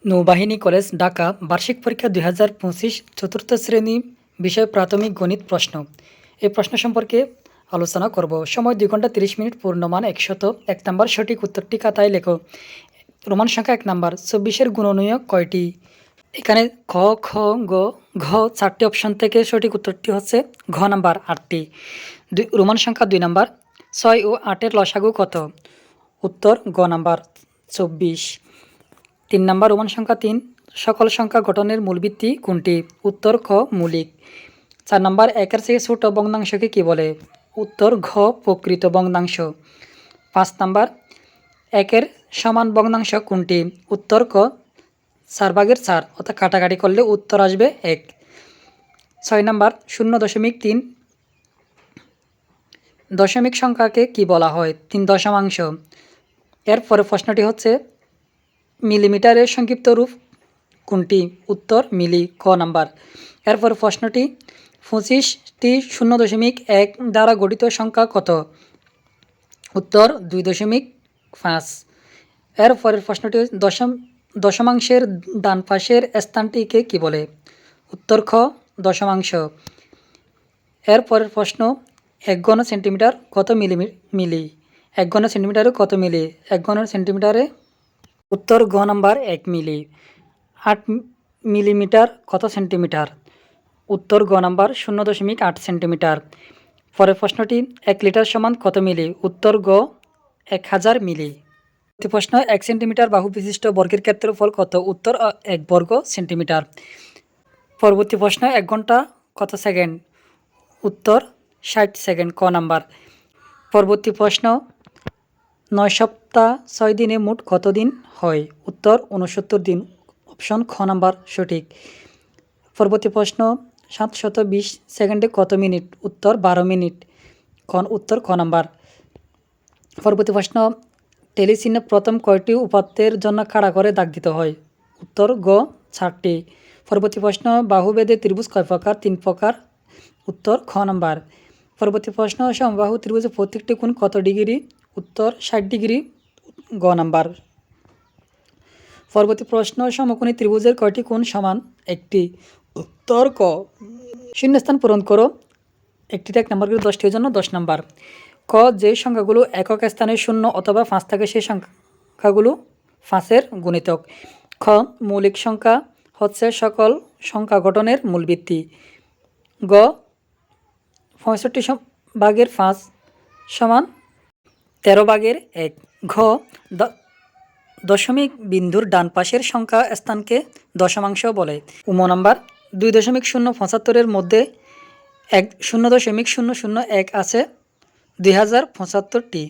নৌবাহিনী কলেজ, ঢাকা। বার্ষিক পরীক্ষা ২০২৫, চতুর্থ শ্রেণী, বিষয় প্রাথমিক গণিত প্রশ্ন। এই প্রশ্ন সম্পর্কে আলোচনা করব। সময় ২ ঘন্টা ৩০ মিনিট, পূর্ণমান ১০০। ১ নম্বর, সঠিক উত্তরটি খাতায় লেখো। রোমান সংখ্যা ১ নম্বর, ২৪-এর গুণনীয়ক কয়টি? এখানে খ, খ, গ, ঘ ৪টি অপশন থেকে সঠিক উত্তরটি হচ্ছে ঘ নাম্বার ৮টি। রোমান সংখ্যা ২ নম্বর, ৬ ও ৮-এর লসাগু কত? উত্তর গ নাম্বার ২৪। ৩ নম্বর, রোমান সংখ্যা ৩, সকল সংখ্যা গঠনের মূল ভিত্তি কোনটি? উত্তর খ মৌলিক। ৪ নম্বর, একের চেয়ে ছোট ভগ্নাংশকে কী বলে? উত্তর ঘ প্রকৃত ভগ্নাংশ। ৫ নম্বর, একের সমান ভগ্নাংশ কোনটি? উত্তর ক ৪/৪, অর্থাৎ কাটাকাটি করলে উত্তর আসবে ১। ৬ নম্বর, ০.৩ দশমিক সংখ্যাকে কি বলা হয়? ৩ দশমাংশ। এরপরে প্রশ্নটি হচ্ছে মিলিমিটারের সংক্ষিপ্ত রূপ কোনটি? উত্তর মিলি, ক নাম্বার। এরপর প্রশ্নটি, ২৫টি ০.১ দ্বারা গঠিত সংখ্যা কত? উত্তর ২.৫। এরপরের প্রশ্নটি, দশমাংশের ডান পাশের স্থানটিকে কি বলে? উত্তর খ দশমাংশ। এরপরের প্রশ্ন, ১ ঘন সেন্টিমিটার কত মিলি? ১ ঘন সেন্টিমিটারে কত মিলি? ১ ঘন সেন্টিমিটারে উত্তর গ নাম্বার ১ মিলি। ৮ মিলিমিটার কত সেন্টিমিটার? উত্তর গ নাম্বার ০.৮ সেন্টিমিটার। পরের প্রশ্নটি, ১ লিটার সমান কত মিলি? উত্তর গ ১,০০০ মিলি। প্রশ্ন, ১ সেন্টিমিটার বাহু বিশিষ্ট বর্গের ক্ষেত্রফল কত? উত্তর ১ বর্গ সেন্টিমিটার। পরবর্তী প্রশ্ন, ১ ঘন্টা কত সেকেন্ড? উত্তর ৬০ সেকেন্ড, ক নাম্বার। পরবর্তী প্রশ্ন, ৯ সপ্তাহ ৬ দিনে মোট কত দিন হয়? উত্তর ৬৯ দিন, অপশন খ নাম্বার সঠিক। পরবর্তী প্রশ্ন, ৭২০ সেকেন্ডে কত মিনিট? উত্তর ১২ মিনিট, উত্তর খ নাম্বার। পরবর্তী প্রশ্ন, টেলিচিহ্নে প্রথম কয়টি উপাত্তের জন্য খাড়া করে দাগ দিতে হয়? উত্তর গ ৪টি। পরবর্তী প্রশ্ন, বাহুভেদে ত্রিভুজ কয় প্রকার? ৩ প্রকার, উত্তর খ নাম্বার। পরবর্তী প্রশ্ন, সমবাহু ত্রিভুজের প্রত্যেকটি কোণ কত ডিগ্রি? উত্তর ৬০ ডিগ্রি, গ নাম্বার। পরবর্তী প্রশ্ন, সমকোণী ত্রিভুজের কয়টি কোণ সমান? 1টি, উত্তর ক। শূন্যস্থান পূরণ করো। একটিতে ১ নম্বর করে 10টি জন্য 10 নাম্বার। ক, যে সংখ্যাগুলো একক স্থানে 0 অথবা 5 থাকে সেই সংখ্যাগুলো 5-এর গুণিতক। খ, মৌলিক সংখ্যা হচ্ছে সকল সংখ্যা গঠনের মূল ভিত্তি। গ, 65/5 সমান 13/1। ঘ, দশমিক বিন্দুর ডান পাশের সংখ্যা স্থানকে দশমাংশ বলে। উম নাম্বার, 2.075-এর মধ্যে 0.001 আছে 2075টি।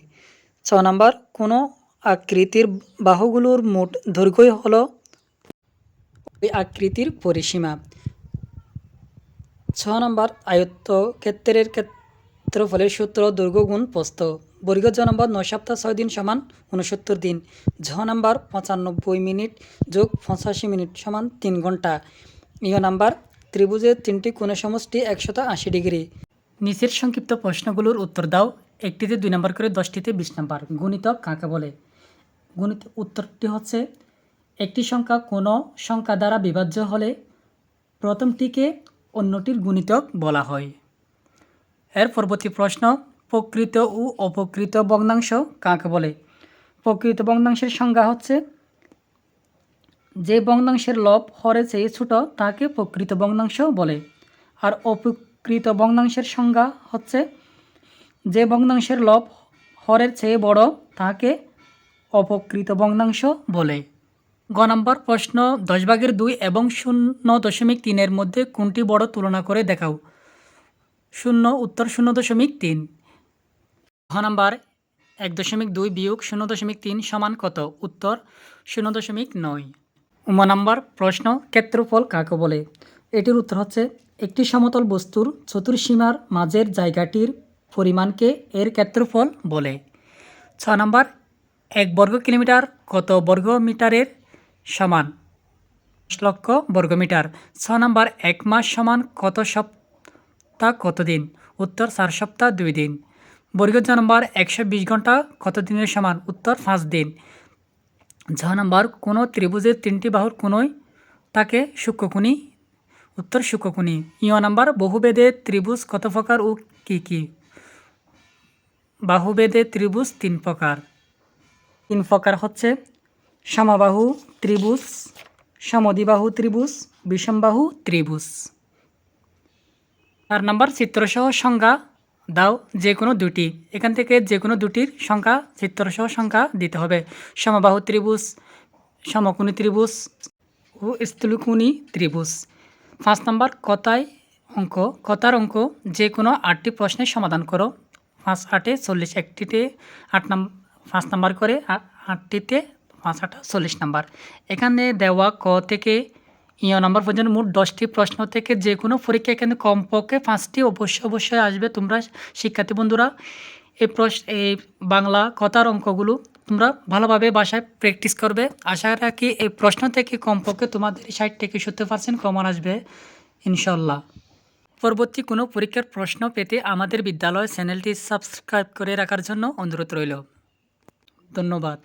৬ নাম্বার, কোনো আকৃতির বাহুগুলোর মোট দৈর্ঘ্যই হলো ওই আকৃতির পরিসীমা। ৬ নাম্বার, আয়তক্ষেত্রের ক্ষেত্রফলের সূত্র দৈর্ঘ্য গুণ প্রস্থ। বর্গ জ নাম্বার, ৯ সপ্তাহ ৬ দিন সমান ৬৯ দিন। ঝ নাম্বার, ৯৫ মিনিট যোগ ৮৫ মিনিট সমান ৩ ঘন্টা। ইয় নাম্বার, ত্রিভুজের 3টি কোণের সমষ্টি ১৮০ ডিগ্রি। নিচের সংক্ষিপ্ত প্রশ্নগুলোর উত্তর দাও। একটিতে 2 নাম্বার করে, 10টিতে 20 নাম্বার। গুণিতক কাকে বলে? উত্তরটি হচ্ছে, একটি সংখ্যা কোনো সংখ্যা দ্বারা বিভাজ্য হলে প্রথমটিকে অন্যটির গুণিতক বলা হয়। এর পরবর্তী প্রশ্ন, প্রকৃত ও অপ্রকৃত ভগ্নাংশ কাকে বলে? প্রকৃত ভগ্নাংশের সংজ্ঞা হচ্ছে, যে ভগ্নাংশের লব হরের চেয়ে ছোট তাকে প্রকৃত ভগ্নাংশ বলে। আর অপ্রকৃত ভগ্নাংশের সংজ্ঞা হচ্ছে, যে ভগ্নাংশের লব হরের চেয়ে বড় তাকে অপ্রকৃত ভগ্নাংশ বলে। গ নম্বর প্রশ্ন, 10/2 এবং 0.3-এর মধ্যে কোনটি বড় তুলনা করে দেখাও। 0, উত্তর 0.3। ঘ নাম্বার, 1.2 বিয়োগ 0.3 সমান কত? উত্তর 0.9। উম নাম্বার প্রশ্ন, ক্ষেত্রফল কাকে বলে? এটির উত্তর হচ্ছে, একটি সমতল বস্তুর চতুর্সীমার মাঝের জায়গাটির পরিমাণকে এর ক্ষেত্রফল বলে। 6 নাম্বার, 1 বর্গ কিলোমিটার কত বর্গ মিটারের সমান? 10 লক্ষ বর্গমিটার। 6 নাম্বার, 1 মাস সমান কত সপ্তাহ কত দিন? উত্তর 4 সপ্তাহ 2 দিন। বর্গ জ নাম্বার, 120 ঘন্টা কত দিনের সমান? উত্তর 5 দিন। ঝ নাম্বার কোনো ত্রিভুজের 3টি বাহুর কোনোই তাকে সূক্ষ্মকোণী, উত্তর সূক্ষ্মকোণী। ইয় নাম্বার বহুবেদের ত্রিভুজ কত প্রকার ও কী কী? বাহুবেদের ত্রিভুজ 3 প্রকার। 3 প্রকার হচ্ছে সমবাহু ত্রিভুজ, সমদ্বিবাহু ত্রিভুজ, বিষমবাহু ত্রিভুজ। 4 নাম্বার চিত্রসহ সংজ্ঞা দাও যে কোনো দুটি। এখান থেকে যে কোনো দুটির সংখ্যা চিত্রসহ সংখ্যা দিতে হবে। সমবাহু ত্রিভুজ, সমকোণী ত্রিভুজ ও স্থূলকোণী ত্রিভুজ। 5 নাম্বার কথার অঙ্ক যে কোনো 8টি প্রশ্নের সমাধান করো। 5 8 40, একটিতে 5 নাম্বার করে, 8টিতে 5 8 40 নাম্বার। এখানে দেওয়া ক থেকে ইয় নাম্বার পর্যন্ত মোট 10টি প্রশ্ন থেকে যে কোনো পরীক্ষায় কিন্তু কমপক্ষে 5টি অবশ্যই আসবে। তোমরা শিক্ষার্থী বন্ধুরা এই বাংলা কথার অঙ্কগুলো তোমরা ভালোভাবে বাসায় প্র্যাকটিস করবে। আশা রাখি এই প্রশ্ন থেকে কমপক্ষে তোমাদের 60 থেকে 70% কমন আসবে ইনশাল্লাহ। পরবর্তী কোনো পরীক্ষার প্রশ্ন পেতে আমাদের বিদ্যালয় চ্যানেলটি সাবস্ক্রাইব করে রাখার জন্য অনুরোধ রইল। ধন্যবাদ।